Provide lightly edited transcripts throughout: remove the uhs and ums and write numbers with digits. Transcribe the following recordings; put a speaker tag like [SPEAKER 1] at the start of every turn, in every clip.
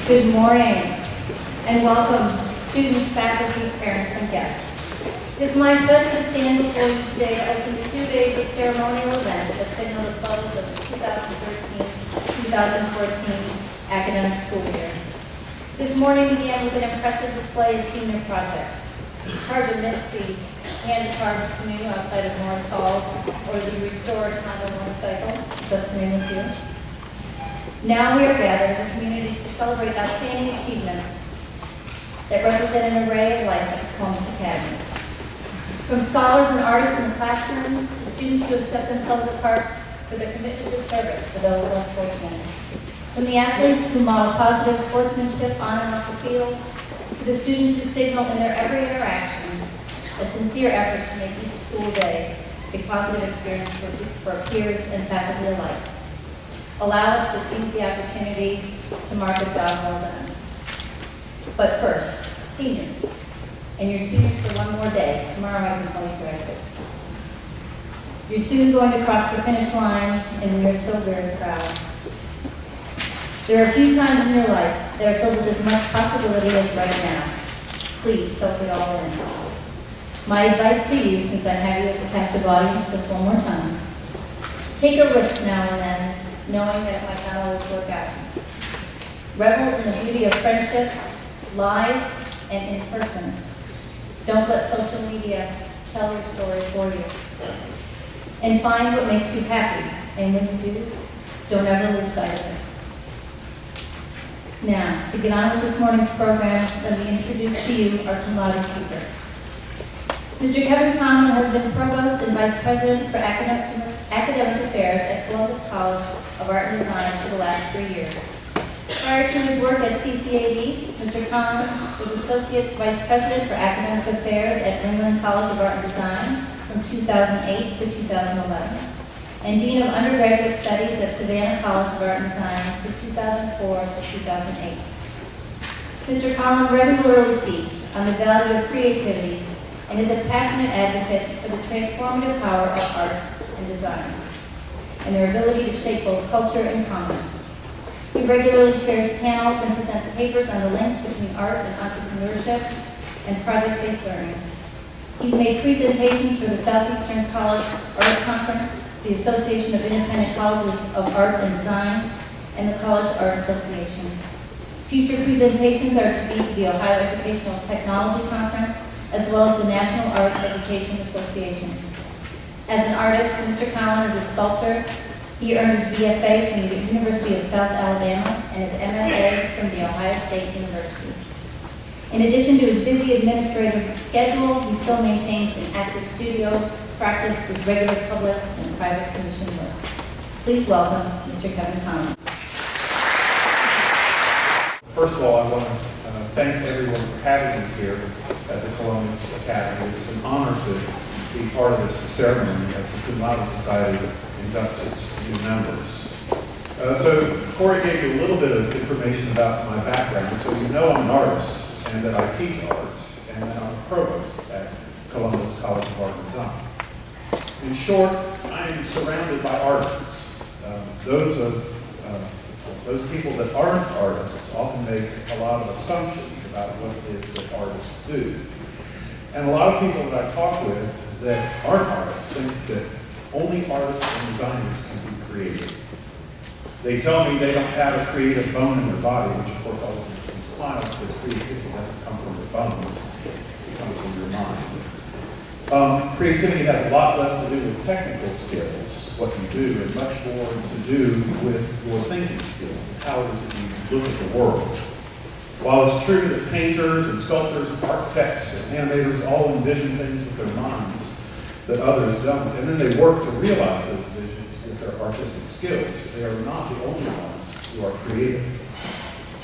[SPEAKER 1] Good morning and welcome students, faculty, parents, and guests. It is my pleasure to stand before you today to open 2 days of ceremonial events that signal the close of the 2013-2014 academic school year. This morning began with an impressive display of senior projects. It's hard to miss the hand-carved canoe outside of Morris Hall or the restored Conlon motorcycle, just to name a few. Now we are gathered as a community to celebrate outstanding achievements that represent an array of life at Columbus Academy. From scholars and artists in the classroom to students who have set themselves apart for their commitment to service for those less fortunate. From the athletes who model positive sportsmanship on and off the field, to the students who signal in their every interaction a sincere effort to make each school day a positive experience for peers and faculty alike. Allow us to seize the opportunity to mark a job well done. But first, seniors, and you're seniors for one more day. Tomorrow I can call you graduates. You're soon going to cross the finish line, and we are so very proud. There are a few times in your life that are filled with as much possibility as right now. Please soak it all in. My advice to you, since I have you as a captive audience just one more time, take a risk now and then, knowing that it might not always work out. Revel in the beauty of friendships, live and in person. Don't let social media tell your story for you. And find what makes you happy. And when you do, don't ever lose sight of it. Now, to get on with this morning's program, let me introduce to you our cum laude speaker. Mr. Kevin Conlon has been Provost and Vice President for Academic Affairs at Columbus College of Art and Design for the last 3 years. Prior to his work at CCAD, Mr. Conlon was Associate Vice President for Academic Affairs at England College of Art and Design from 2008 to 2011, and Dean of Undergraduate Studies at Savannah College of Art and Design from 2004 to 2008. Mr. Conlon regularly speaks on the value of creativity and is a passionate advocate for the transformative power of art and design, and their ability to shape both culture and commerce. He regularly chairs panels and presents papers on the links between art and entrepreneurship and project-based learning. He's made presentations for the Southeastern College Art Conference, the Association of Independent Colleges of Art and Design, and the College Art Association. Future presentations are to be to the Ohio Educational Technology Conference, as well as the National Art Education Association. As an artist, Mr. Conlon is a sculptor. He earned his BFA from the University of South Alabama and his MFA from the Ohio State University. In addition to his busy administrative schedule, he still maintains an active studio practice with regular public and private commission work. Please welcome Mr. Kevin Conlon.
[SPEAKER 2] First of all, I want to thank everyone for having me here at the Columbus Academy. It's an honor to be part of this ceremony as the Cum Laude Society inducts its new members. So Cory gave you a little bit of information about my background, so you know I'm an artist and that I teach art, and that I'm a provost at Columbus College of Art and Design. In short, I am surrounded by artists. Those people that aren't artists often make a lot of assumptions about what it is that artists do. And a lot of people that I talk with that aren't artists think that only artists and designers can be creative. They tell me they don't have a creative bone in their body, which of course always makes me smile because creativity doesn't come from your bones, it comes from your mind. Creativity has a lot less to do with technical skills, what you do, and much more to do with your thinking skills and how it is that you look at the world. While it's true that painters and sculptors and architects and animators all envision things with their minds that others don't, and then they work to realize those visions with their artistic skills, they are not the only ones who are creative.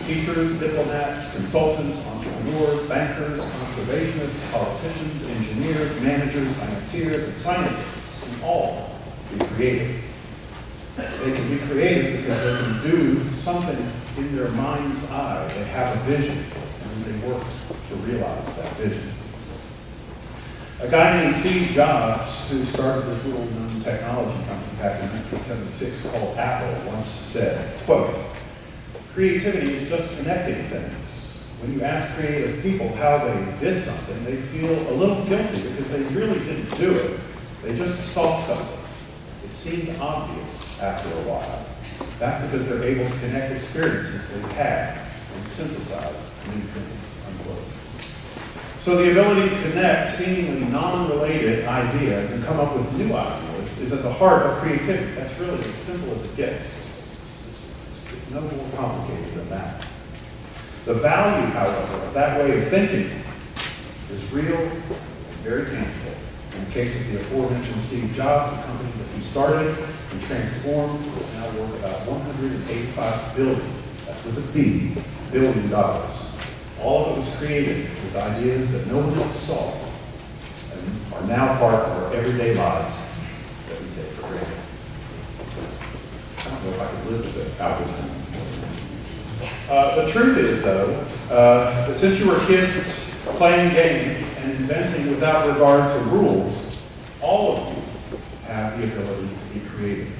[SPEAKER 2] Teachers, diplomats, consultants, entrepreneurs, bankers, conservationists, politicians, engineers, managers, financiers, and scientists can all be creative. They can be creative because they can do something in their mind's eye. They have a vision, and they work to realize that vision. A guy named Steve Jobs, who started this little known technology company back in 1976 called Apple, once said, quote, creativity is just connecting things. When you ask creative people how they did something, they feel a little guilty because they really didn't do it. They just saw something. It seemed obvious after a while. That's because they're able to connect experiences they've had and synthesize new things, unquote. So the ability to connect seemingly non-related ideas and come up with new ideas is at the heart of creativity. That's really as simple as it gets. It's no more complicated than that. The value, however, of that way of thinking is real and very tangible. In the case of the aforementioned Steve Jobs, the company that he started and transformed is now worth about $185 billion. That's with a B, billion dollars. All of it was created with ideas that no one else saw and are now part of our everyday lives that we take for granted. I don't know if I could live without this thing. The truth is, though, that since you were kids playing games and inventing without regard to rules, all of you have the ability to be creative.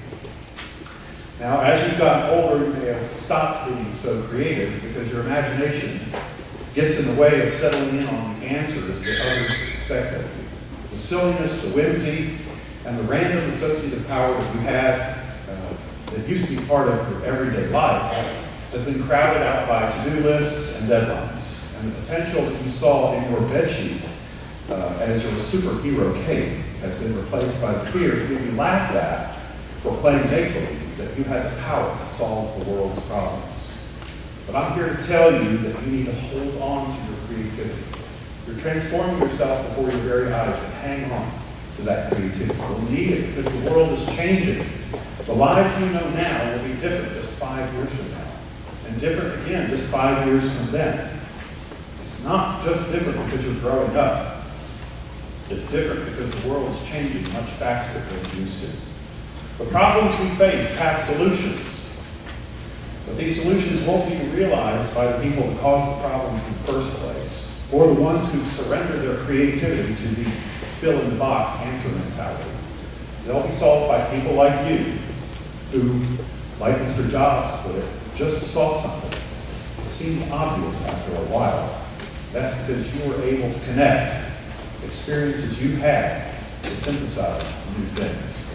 [SPEAKER 2] Now, as you've gotten older, you may have stopped being so creative because your imagination gets in the way of settling in on the answers that others expect of you. The silliness, the whimsy, and the random associative power that you had that used to be part of your everyday life has been crowded out by to-do lists and deadlines. And the potential that you saw in your bedsheet as your superhero cape has been replaced by the fear that you'll be laughed at for playing make-believe, that you had the power to solve the world's problems. But I'm here to tell you that you need to hold on to your creativity. You're transforming yourself before your very eyes, but hang on to that creativity. You'll need it because the world is changing. The lives you know now will be different just 5 years from now, and different again just 5 years from then. It's not just different because you're growing up. It's different because the world is changing much faster than it used to. The problems we face have solutions. But these solutions won't be realized by the people that caused the problems in the first place, or the ones who surrender their creativity to the fill-in-the-box answer mentality. They'll be solved by people like you, who, like Mr. Jobs put it, just saw something. It seemed obvious after a while. That's because you were able to connect experiences you had to synthesize new things.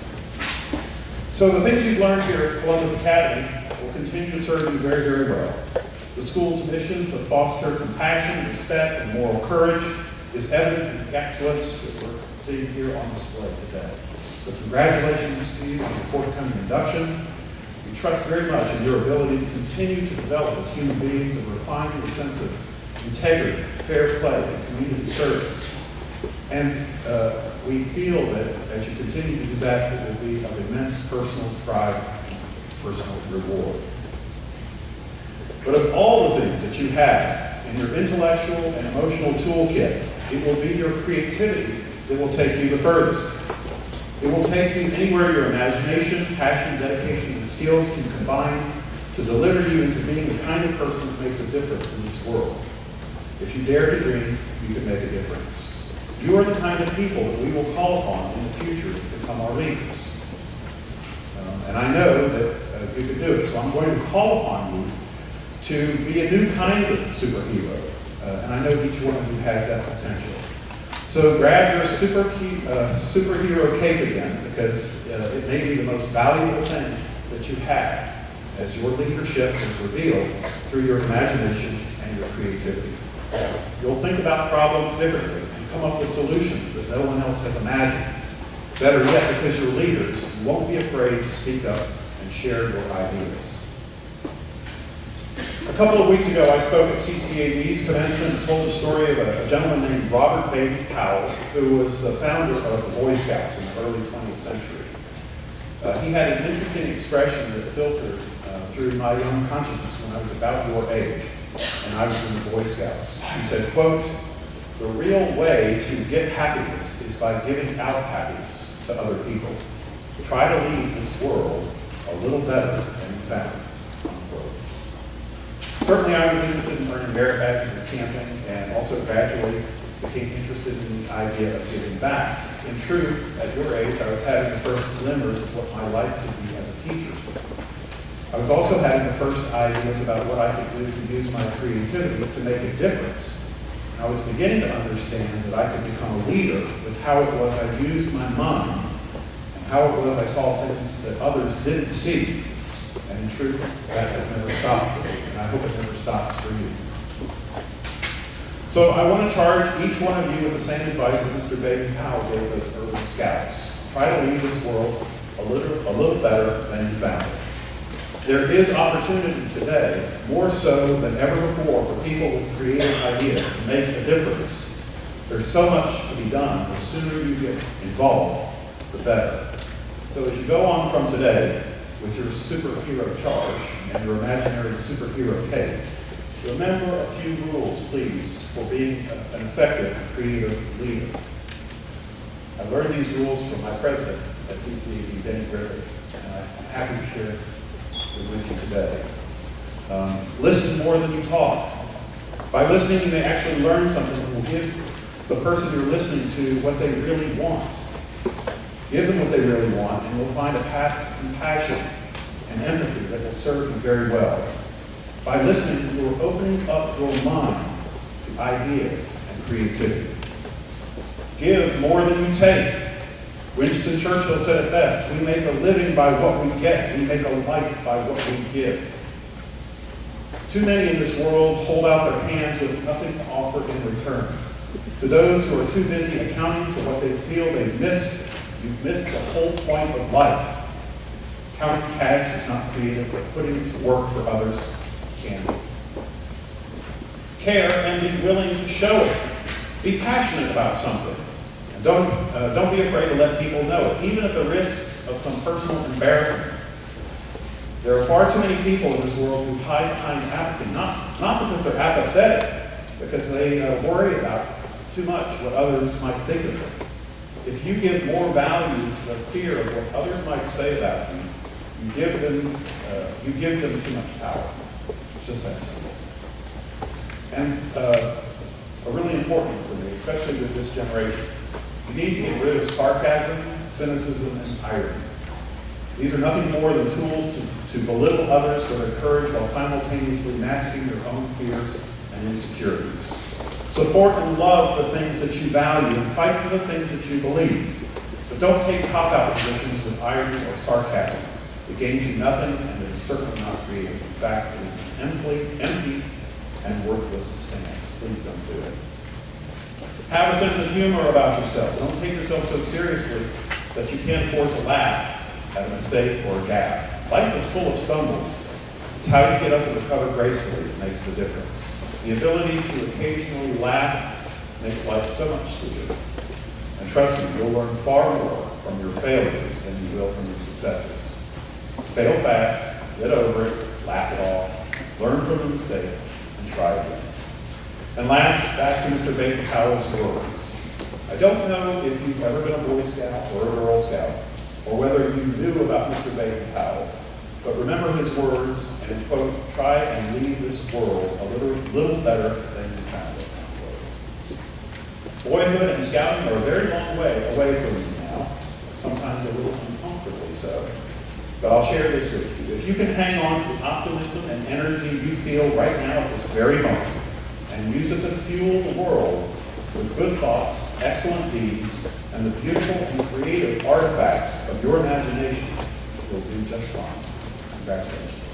[SPEAKER 2] So the things you've learned here at Columbus Academy will continue to serve you very, very well. The school's mission to foster compassion, respect, and moral courage is evident in the excellence that we're seeing here on display today. So congratulations to you on your forthcoming induction. We trust very much in your ability to continue to develop as human beings and refine your sense of integrity, fair play, and community service. And we feel that as you continue to do that, it will be of immense personal pride and personal reward. But of all the things that you have in your intellectual and emotional toolkit, it will be your creativity that will take you the furthest. It will take you anywhere your imagination, passion, dedication, and skills can combine to deliver you into being the kind of person that makes a difference in this world. If you dare to dream, you can make a difference. You are the kind of people that we will call upon in the future to become our leaders. And I know that you can do it, so I'm going to call upon you to be a new kind of superhero. And I know each one of you has that potential. So grab your superhero cape again, because it may be the most valuable thing that you have as your leadership is revealed through your imagination and your creativity. You'll think about problems differently and come up with solutions that no one else has imagined. Better yet, because you're leaders, you won't be afraid to speak up and share your ideas. A couple of weeks ago, I spoke at CCAD's commencement and told the story of a gentleman named Robert Baby Powell, who was the founder of the Boy Scouts in the early 20th century. He had an interesting expression that filtered through my young consciousness when I was about your age, and I was in the Boy Scouts. He said, quote, "The real way to get happiness is by giving out happiness to other people. Try to leave this world a little better than you found it." Unquote. Certainly I was interested in earning merit badges and camping, and also gradually became interested in the idea of giving back. In truth, at your age, I was having the first glimmers of what my life could be as a teacher. I was also having the first ideas about what I could do to use my creativity to make a difference. And I was beginning to understand that I could become a leader with how it was I used my mind and how it was I saw things that others didn't see. And in truth, that has never stopped for me, and I hope it never stops for you. So I want to charge each one of you with the same advice that Mr. Baden-Powell gave those early scouts. Try to leave this world a little better than you found it. There is opportunity today, more so than ever before, for people with creative ideas to make a difference. There's so much to be done. The sooner you get involved, the better. So as you go on from today with your superhero charge and your imaginary superhero cape, remember a few rules, please, for being an effective creative leader. I learned these rules from my president at CCAD, Benny Griffith, and I'm happy to share with you today. Listen more than you talk. By listening, you may actually learn something that will give the person you're listening to what they really want. Give them what they really want, and you'll find a path to compassion and empathy that will serve you very well. By listening, you're opening up your mind to ideas and creativity. Give more than you take. Winston Churchill said it best, we make a living by what we get, we make a life by what we give. Too many in this world hold out their hands with nothing to offer in return. To those who are too busy accounting for what they feel they've missed, you've missed the whole point of life. Counting cash is not creative, but putting it to work for others can be. Care and be willing to show it. Be passionate about something. And don't be afraid to let people know it, even at the risk of some personal embarrassment. There are far too many people in this world who hide behind apathy, not because they're apathetic, because they worry about too much what others might think of them. If you give more value to the fear of what others might say about you, you give them too much power. It's just that simple. And a really important for me, especially with this generation, you need to get rid of sarcasm, cynicism, and irony. These are nothing more than tools to belittle others for their courage while simultaneously masking their own fears and insecurities. Support and love the things that you value and fight for the things that you believe. But don't take cop-out positions with irony or sarcasm. It gains you nothing, and it is certainly not creative. In fact, it is an empty and worthless stance. Please don't do it. Have a sense of humor about yourself. Don't take yourself so seriously that you can't afford to laugh at a mistake or a gaffe. Life is full of stumbles. It's how you get up and recover gracefully that makes the difference. The ability to occasionally laugh makes life so much sweeter. And trust me, you'll learn far more from your failures than you will from your successes. Fail fast, get over it, laugh it off, learn from the mistake, and try again. And last, back to Mr. Baden-Powell's words. I don't know if you've ever been a Boy Scout or a Girl Scout, or whether you knew about Mr. Baden-Powell, but remember his words and, quote, try and leave this world a little better than you found it, unquote. Boyhood and scouting are a very long way away from you now, sometimes a little uncomfortably so. But I'll share this with you. If you can hang on to the optimism and energy you feel right now at this very moment, and use it to fuel the world with good thoughts, excellent deeds, and the beautiful and creative artifacts of your imagination, you'll do just fine. Congratulations.